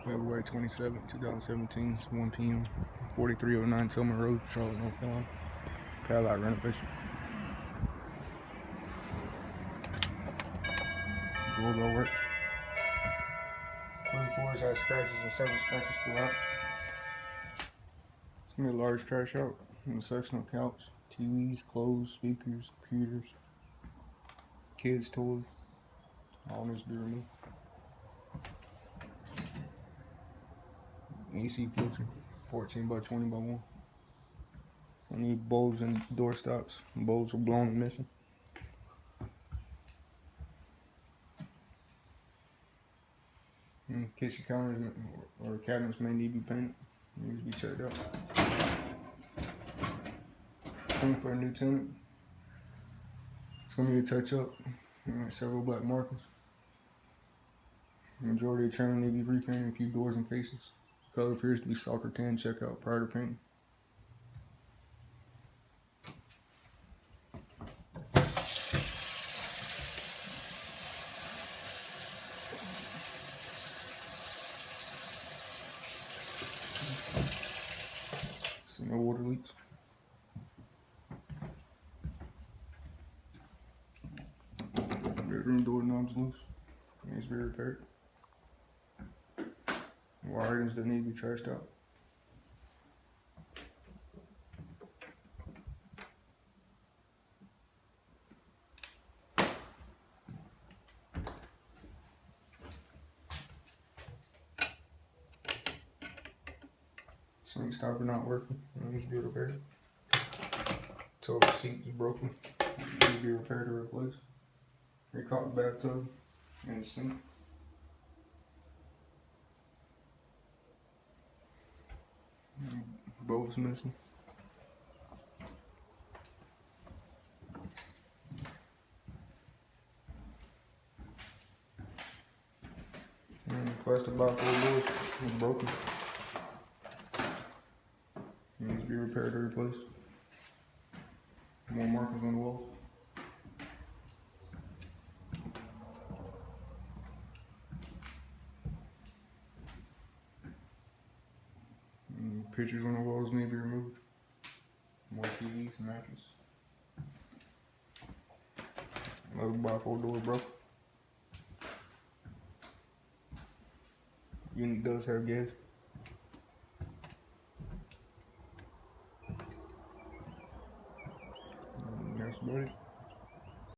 February 27, 2017, it's 1 p.m. 4309 Tillman Road, Charlotte, North Carolina. Padlock renovation. Doorbell works. Clean floors has scratches and several scratches throughout. It's gonna be a large trash out in the sectional couch, TVs, clothes, speakers, computers, kids' toys. All needs to be removed. AC filter, 14 by 20 by 1. I need bulbs and door stops. Bulbs are blown and missing. Kitchen counters or cabinets may need to be painted. Needs to be checked out. Looking for a new tenant. It's gonna be a touch up. Several black markers. The majority of trim need to be repainted. A few doors and cases. Color appears to be soccer tan. Check out prior to painting. So no water leaks. Bedroom door knobs loose. Needs to be repaired. More items that need to be trashed out. Sink stopper not working. It needs to be repaired. Toilet seat is broken. It needs to be repaired or replaced. Recaulk the bathtub and the sink. Bulbs missing. And the plastic box door doors is broken. It needs to be repaired or replaced. More markers on the walls. Pictures on the walls need to be removed. More TVs and mattress. Another bifold door broke. Unit does have gas.